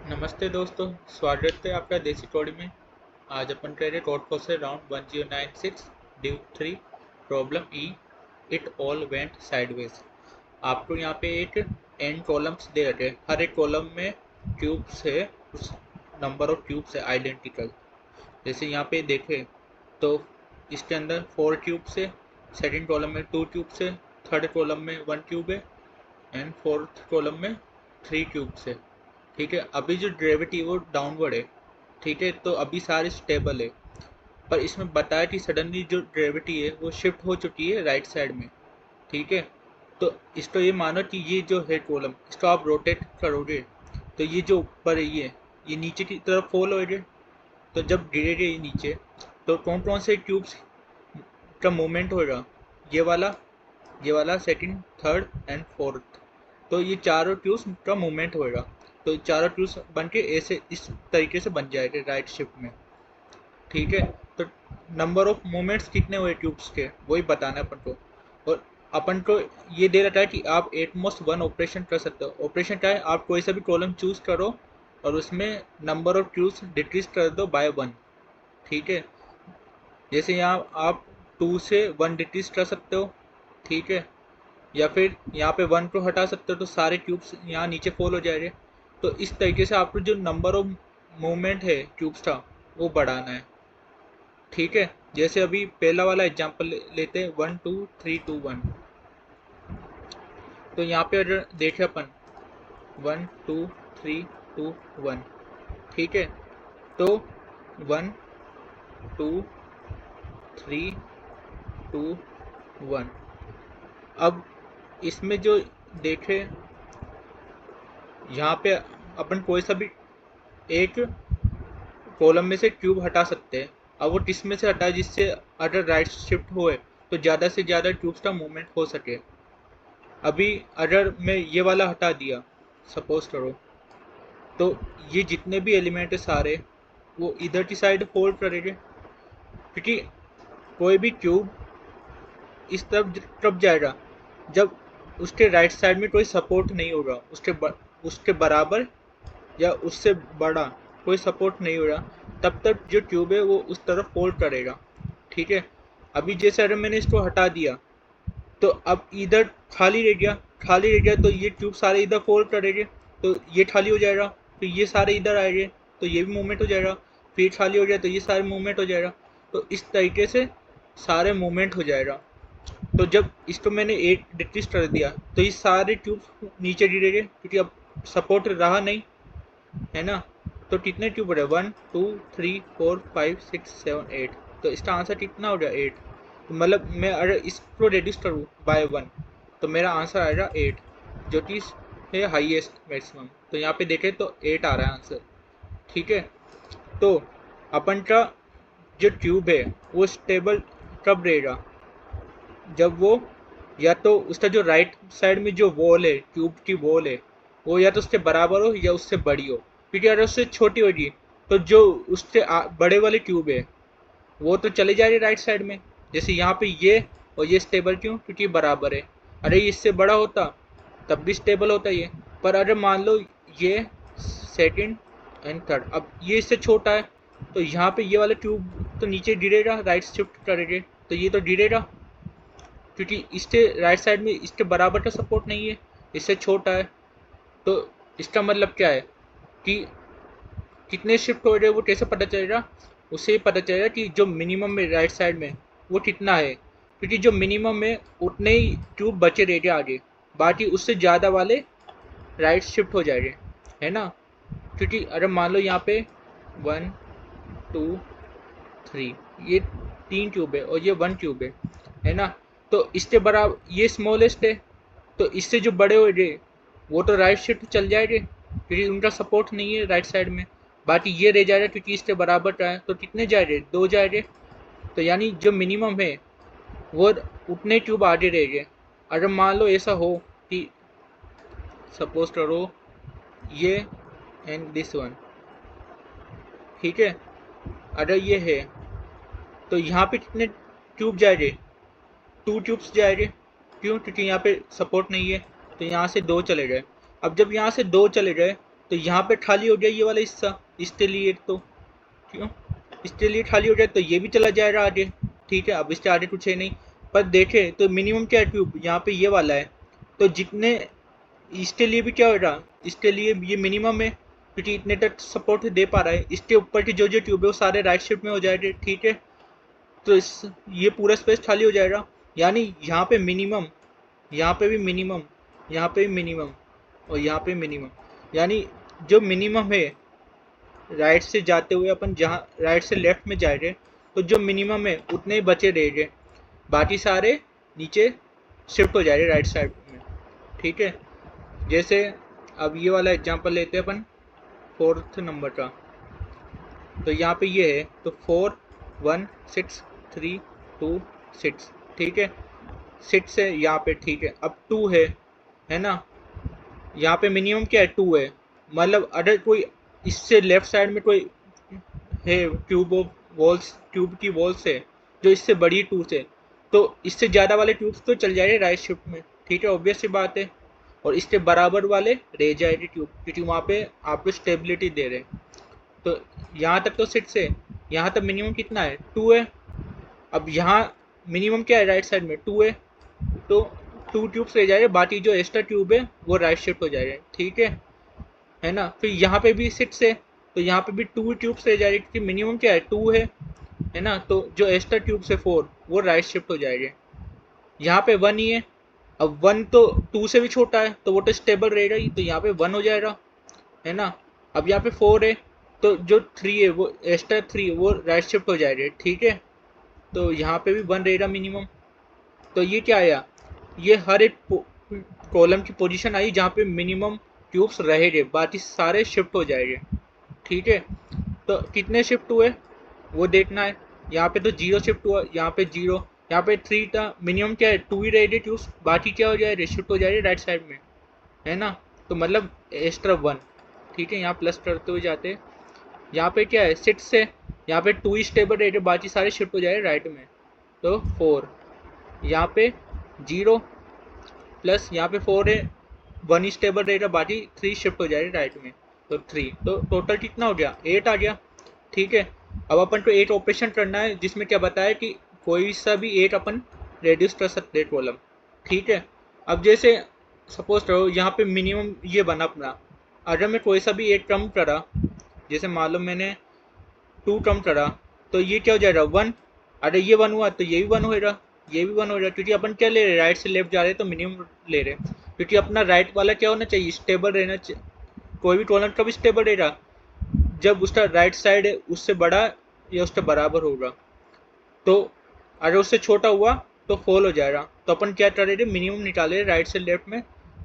नमस्ते दोस्तों, स्वागत है आपका देसी कौड़ी में। आज अपन कह रहे कोड फोर से round 1096 due 3 problem E it all went sideways. आपको यहाँ पे एक एन कॉलम्स दे रखे हैं, हर एक कॉलम में क्यूब्स है, उस नंबर ऑफ क्यूब्स है आइडेंटिकल। जैसे यहाँ पे देखें तो इसके अंदर 4 क्यूब्स है, सेकंड कॉलम में 2 क्यूब्स है, थर्ड कॉलम में 1 क्यूब है एंड फोर्थ कॉलम में 3 क्यूब्स है। ठीक है, अभी जो डेरिवेटिव वो डाउनवर्ड है। ठीक है, तो अभी सारे स्टेबल है, पर इसमें बताया कि सडनली जो डेरिवेटिव है वो शिफ्ट हो चुकी है राइट साइड में। ठीक है, तो इसको ये मानो कि ये जो है कॉलम, इसको आप रोटेट करोगे तो ये जो ऊपर है ये नीचे की तरफ फॉल हो जाए। तो जब गिरेगा ये नीचे तो कौन कौन से ट्यूब्स का मूवमेंट होगा? ये वाला सेकंड, थर्ड एंड फोर्थ। तो ये चारों ट्यूब्स का मूवमेंट होगा। तो चारों ट्यूब्स बन के ऐसे इस तरीके से बन जाएंगे राइट शिफ्ट में। ठीक है, तो नंबर ऑफ मूवमेंट्स कितने हुए ट्यूब्स के वही बताना है अपन को। और अपन को ये दे रखा है कि आप एटमोस्ट 1 ऑपरेशन कर सकते हो। ऑपरेशन क्या है? आप कोई सा भी कॉलम चूज करो और उसमें नंबर ऑफ ट्यूब्स डिक्रीज कर दो बाय 1। ठीक है, जैसे यहाँ आप 2 से 1 डिक्रीज कर सकते हो। ठीक है, या फिर यहाँ पे 1 को हटा सकते हो तो सारे क्यूब्स यहाँ नीचे फॉल हो जाएंगे। तो इस तरीके से आपको जो नंबर ऑफ मूवमेंट है क्यूब्स का वो बढ़ाना है। ठीक है, जैसे अभी पहला वाला एग्जांपल लेते हैं 1 2 3 2 1। तो यहाँ पे अगर देखें अपन 1 2 3 2 1। ठीक है, तो 1 2 3 2 1। अब इसमें जो देखें यहाँ पे अपन कोई सा भी एक कॉलम में से क्यूब हटा सकते हैं। अब वो किस में से हटाए जिससे अगर राइट शिफ्ट हुए तो ज़्यादा से ज़्यादा क्यूब्स का मूवमेंट हो सके। अभी अगर मैं ये वाला हटा दिया सपोज करो, तो ये जितने भी एलिमेंट है सारे वो इधर की साइड फोल्ड करेंगे, क्योंकि कोई भी क्यूब इस तरफ कब जाएगा जब उसके राइट साइड में कोई सपोर्ट नहीं होगा, उसके बराबर या उससे बड़ा कोई सपोर्ट नहीं हो रहा, तब तक जो ट्यूब है वो उस तरफ फोल्ड करेगा। ठीक है, अभी जैसे अगर मैंने इसको हटा दिया तो अब इधर खाली रह गया तो ये ट्यूब सारे इधर फोल्ड करेंगे, तो ये खाली हो जाएगा, तो ये सारे इधर आएंगे तो ये भी मूवमेंट हो जाएगा, फिर खाली हो गया तो ये सारे मूवमेंट हो जाएगा। तो इस तरीके से सारे मूवमेंट हो जाएगा। तो जब इसको मैंने एक डिक्रीज कर दिया तो ये सारे ट्यूब नीचे गिरेंगे, क्योंकि अब सपोर्ट रहा नहीं, है ना। तो कितने ट्यूब रहे? 1 2 3 4 5 6 7 8। तो इसका आंसर कितना हो गया? 8। तो मतलब मैं अगर इसको रिड्यूस करूँ बाय 1 तो मेरा आंसर आएगा 8, जो कि है हाईएस्ट मैक्सिमम। तो यहाँ पे देखें तो 8 आ रहा है आंसर। ठीक है, तो अपन का जो ट्यूब है वो स्टेबल कब रहेगा? जब वो या तो उसका जो राइट साइड में जो वॉल है, ट्यूब की वॉल है, वो या तो उसके बराबर हो या उससे बड़ी हो। क्योंकि अगर उससे छोटी होगी तो जो उससे बड़े वाले ट्यूब है वो तो चले जाएंगे राइट साइड में। जैसे यहाँ पे ये और ये स्टेबल क्यों? क्योंकि बराबर है। अरे इससे बड़ा होता तब भी स्टेबल होता ये। पर अगर मान लो ये सेकंड एंड थर्ड, अब ये इससे छोटा है तो यहाँ पे ये वाला ट्यूब तो नीचे गिरेगा, राइट शिफ्ट करेंगे तो ये तो गिरेगा, क्योंकि इसके राइट साइड में इसके बराबर का सपोर्ट नहीं है, इससे छोटा है। तो इसका मतलब क्या है कि कितने शिफ्ट हो रहे हैं वो कैसे पता चलेगा? उससे पता चलेगा कि जो मिनिमम में राइट साइड में वो कितना है, क्योंकि जो मिनिमम में उतने ही ट्यूब बचे रहेंगे आगे, बाकी उससे ज़्यादा वाले राइट शिफ्ट हो जाएंगे, है ना। क्योंकि अगर मान लो यहाँ पे 1 2 3 ये 3 ट्यूब है और ये 1 ट्यूब है ना। तो इसके बराबर ये स्मॉलेस्ट है, तो इससे जो बड़े हो गए वो तो राइट शिफ्ट चल जाएंगे क्योंकि उनका सपोर्ट नहीं है राइट साइड में। बाकी ये रह जाएगा क्योंकि इसके बराबर का है, तो कितने जाएंगे? 2 जाएंगे। तो यानी जो मिनिमम है वो उतने ट्यूब आगे रह गए। अगर मान लो ऐसा हो कि सपोज करो ये एंड दिस वन, ठीक है, अगर ये है तो यहाँ पे कितने ट्यूब जाएंगे? 2 ट्यूब्स जाएंगे। क्यों? क्योंकि यहाँ पे सपोर्ट नहीं है, तो यहाँ से 2 चले गए। अब जब यहाँ से 2 चले गए तो यहाँ पे खाली हो गया ये वाला हिस्सा, इसके लिए तो क्यों इसके लिए खाली हो जाए तो ये भी चला जाएगा आगे। ठीक है, अब इसके आगे कुछ है नहीं। पर देखे तो मिनिमम क्या है, ट्यूब यहाँ पे ये वाला है, तो जितने इसके लिए भी क्या हो रहा, इसके लिए ये मिनिमम है क्योंकि इतने तक सपोर्ट दे पा रहा है। इसके ऊपर की जो जो ट्यूब है वो सारे राइट शिफ्ट में हो जाएंगे। ठीक है, तो ये पूरा स्पेस खाली हो जाएगा, यानी यहाँ पे मिनिमम, यहाँ पे भी मिनिमम, यहाँ पे भी मिनिमम और यहाँ पे मिनिमम, यानी जो मिनिमम है राइट से जाते हुए अपन जहाँ राइट से लेफ्ट में जाएंगे तो जो मिनिमम है उतने ही बचे रहेंगे, बाकी सारे नीचे शिफ्ट हो जाएंगे राइट साइड में। ठीक है, जैसे अब ये वाला एग्जांपल लेते हैं अपन 4th नंबर का। तो यहाँ पे ये है तो 4 1 6 3 2 6। ठीक है, 6 है यहाँ पे। ठीक है, अब 2 है ना, यहाँ पे मिनिमम क्या है 2 है, मतलब अगर कोई इससे लेफ्ट साइड में कोई है ट्यूब की वॉल्स है जो इससे बड़ी ट्यूब से, तो इससे ज़्यादा वाले ट्यूब्स तो चल जाएंगे राइट शिफ्ट में। ठीक है, ऑब्वियस सी बात है, और इसके बराबर वाले रह जाएंगे ट्यूब क्योंकि वहाँ पे आपको स्टेबिलिटी दे रहे हैं। तो यहाँ तक तो 6 है, यहाँ तक मिनिमम कितना है 2 है। अब यहाँ मिनिमम क्या है राइट साइड में 2 है, तो 2 ट्यूब्स रह जाएंगे, बाकी जो एक्स्ट्रा ट्यूब है वो राइट शिफ्ट हो जाएंगे। ठीक है ना, फिर यहाँ पे भी 6 है तो यहाँ पे भी 2 ट्यूब्स रह जाएंगे क्योंकि मिनिमम क्या है 2 है ना, तो जो एक्स्ट्रा ट्यूब्स है 4 वो राइट शिफ्ट हो जाएंगे। यहाँ पे 1 ही है, अब 1 तो 2 से भी छोटा है तो वो तो स्टेबल रहेगा ही, तो यहाँ पे 1 हो जाएगा, है ना। अब यहाँ पे 4 है तो जो 3 है वो एक्स्ट्रा 3 वो राइट शिफ्ट हो जाएगा। ठीक है, तो यहाँ पे भी 1 रहेगा मिनिमम। तो ये क्या आया, ये हर एक कॉलम की पोजीशन आई जहाँ पे मिनिमम ट्यूब्स रहेंगे, बाकी सारे शिफ्ट हो जाएंगे। ठीक है, तो कितने शिफ्ट हुए वो देखना है। यहाँ पे तो 0 शिफ्ट हुआ, यहाँ पे 0, यहाँ पे 3 था, मिनिमम क्या है 2 ही रहेंगे ट्यूब्स, बाकी क्या हो जाएगा शिफ्ट हो जाएगा राइट साइड में, है ना। तो मतलब एक्स्ट्रा 1। ठीक है, यहाँ प्लस करते हुए जाते हैं। यहाँ पे क्या है 6 है, यहाँ पे 2 ही स्टेबल रहेंगे, बाकी सारे शिफ्ट हो जाएंगे राइट में, तो 4। यहाँ पे 0 प्लस यहाँ पे 4 है, 1 ही स्टेबल रहेगा, बाकी 3 शिफ्ट हो जाएगा राइट में, तो 3। तो टोटल कितना हो गया 8 आ गया। ठीक है, अब अपन को 8 ऑपरेशन करना है जिसमें क्या बताया कि कोई सा भी 8 अपन रेड्यूस कर सकते हैं कॉलम। ठीक है, अब जैसे सपोज करो यहाँ पे मिनिमम ये बना अपना, अगर मैं कोई सा भी 8 टर्म करा, जैसे मान लो मैंने 2 टर्म करा, तो ये क्या हो जाएगा 1। अगर ये 1 हुआ तो ये भी 1 होएगा, ये भी 1 होएगा, क्योंकि अपन क्या ले रहे हैं राइट से लेफ्ट जा रहे हैं तो मिनिमम ले रहे हैं, क्योंकि अपना राइट वाला क्या होना चाहिए स्टेबल रहना चाहिए। कोई भी कॉलम कभी स्टेबल रहेगा जब उसका राइट साइड उससे बड़ा या उसके बराबर होगा, तो अगर उससे छोटा हुआ तो फॉल हो जाएगा। तो अपन क्या कर रहे थे मिनिमम निकाले राइट से लेफ्ट में,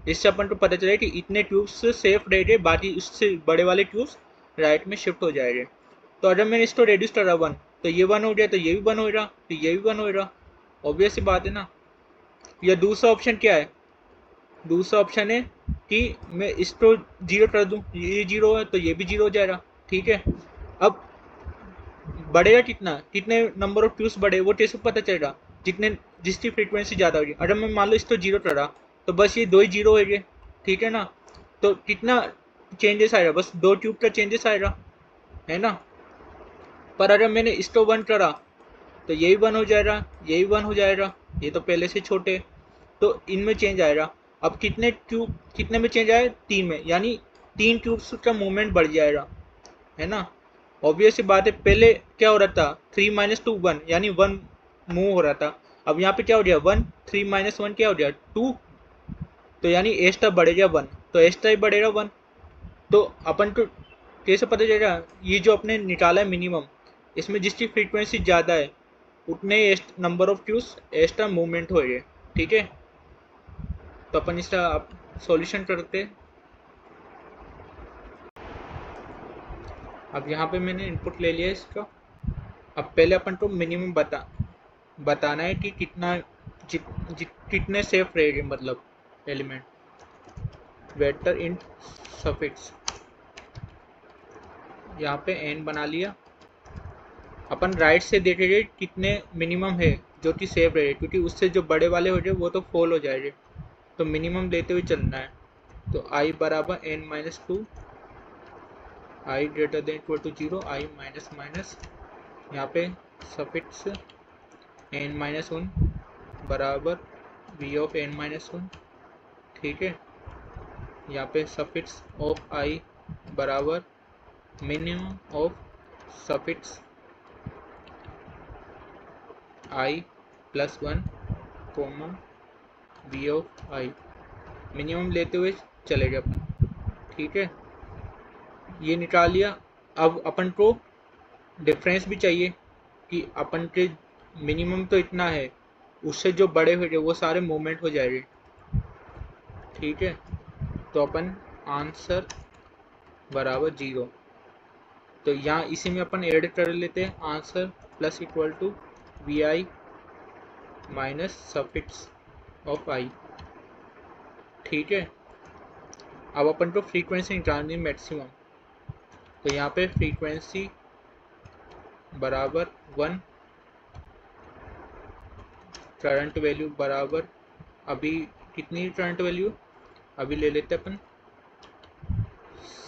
इससे अपन को पता चले कि इतने ट्यूब्स सेफ रह गए, बाकी उससे बड़े वाले ट्यूब्स राइट में शिफ्ट हो जाएंगे। तो अगर मैंने इसको रेड्यूस करा 1 तो ये 1 हो गया, तो ये भी 1 होएगा, तो ये भी 1 होएगा, ऑब्वियस सी बात है ना। या दूसरा ऑप्शन क्या है, दूसरा ऑप्शन है कि मैं इसको 0 कर दूं, ये 0 है तो ये भी 0 हो जाएगा। ठीक है, अब बढ़ेगा कितना, कितने नंबर ऑफ ट्यूब्स बढ़े वो कैसे पता चलेगा, जितने जिसकी फ्रीक्वेंसी ज़्यादा होगी। अगर मैं मान लो इसको 0 करा तो बस ये 2 ही 0 हो गए। ठीक है ना, तो कितना चेंजेस आएगा, बस 2 ट्यूब का चेंजेस आएगा, है ना। पर अगर मैंने इसको 1 करा तो यही 1 हो जाएगा, यही 1 हो जाएगा, ये तो पहले से छोटे, तो इनमें चेंज आएगा। अब कितने ट्यूब, कितने में चेंज आएगा 3 में, यानी 3 ट्यूब्स का मूवमेंट बढ़ जाएगा, है ना। ऑब्वियस सी बात है, पहले क्या हो रहा था 3 - 2 1, यानी 1 मूव हो रहा था। अब यहाँ पे क्या हो गया 1, 3 - 1 क्या हो गया 2, तो यानी एक्स्ट्रा बढ़ेगा 1, तो एक्स्ट्रा ही बढ़ेगा 1। तो अपन को कैसे पता चलेगा, ये जो अपने निकाला है मिनिमम, इसमें जिसकी फ्रीक्वेंसी ज़्यादा है उतने number of tubes extra movement हो गए। ठीक है, तो अपन इसका सॉल्यूशन करते हैं। अब यहाँ पे मैंने इनपुट ले लिया इसका। अब पहले अपन को मिनिमम बताना है कि कितना कितने सेफ रहेंगे, मतलब एलिमेंट वेक्टर इंट सफिक्स, यहाँ पे n बना लिया। अपन राइट से देखेंगे कितने मिनिमम है जो कि सेफ रहेगा, क्योंकि उससे जो बड़े वाले हो जाए वो तो फॉल हो जाएंगे, तो मिनिमम लेते हुए चलना है। तो i बराबर n - 2 i greater than equal to 0, i minus minus, यहाँ पे सफिक्स n माइनस 1 बराबर v ऑफ n माइनस 1, ठीक है। यहाँ पे सफिक्स ऑफ आई बराबर minimum of suffix i plus 1 comma v of i, minimum लेते हुए चलेगा अपन, ठीक है। ये निकाल लिया। अब अपन को डिफरेंस भी चाहिए कि अपन के मिनिमम तो इतना है, उससे जो बड़े हो गए वो सारे मूवमेंट हो जाएंगे, ठीक है। तो अपन आंसर बराबर 0, तो यहाँ इसी में अपन ऐड कर लेते हैं answer plus equal to V I minus suffix of I, ठीक है। अब अपन को फ्रीक्वेंसी निकालनी मैक्सिमम, तो यहाँ पे फ्रीक्वेंसी बराबर 1, करंट वैल्यू बराबर, अभी कितनी करंट वैल्यू, अभी ले लेते अपन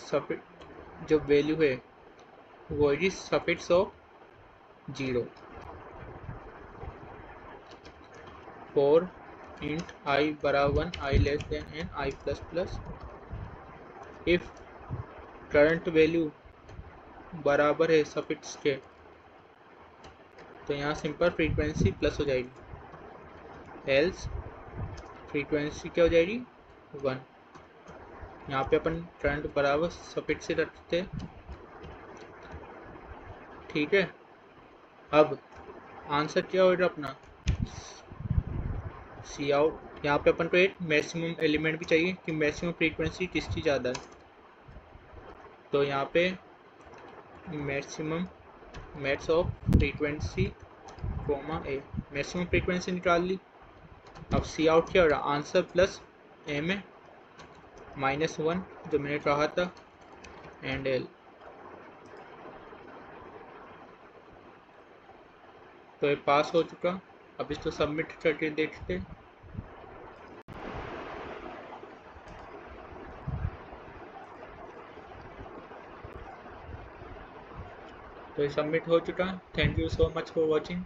सफिक्स, जो वैल्यू है वो है सफिक्स ऑफ 0, 4 इंट आई बराबर 1, I less than N, I plus plus, if current value बराबर है सफिक्स के, तो यहाँ सिंपल फ्रीक्वेंसी प्लस हो जाएगी, एल्स फ्रीक्वेंसी क्या हो जाएगी 1। यहाँ पे अपन करंट बराबर सफिक्स से रखते हैं, ठीक है। अब आंसर क्या होगा अपना सी आउट, यहाँ पे अपन को एक मैक्सिमम एलिमेंट भी चाहिए कि मैक्सिमम फ्रीक्वेंसी किसकी ज़्यादा है, तो यहाँ पे maximum max of frequency comma A, maximum frequency निकाल ली। अब सी आउट क्या हो रहा, आंसर प्लस ए में -1 जो मैंने कहा था एंड एल, तो ये पास हो चुका। अब इसको सबमिट करके देखते, तो ये सबमिट हो चुका। Thank you so much for watching.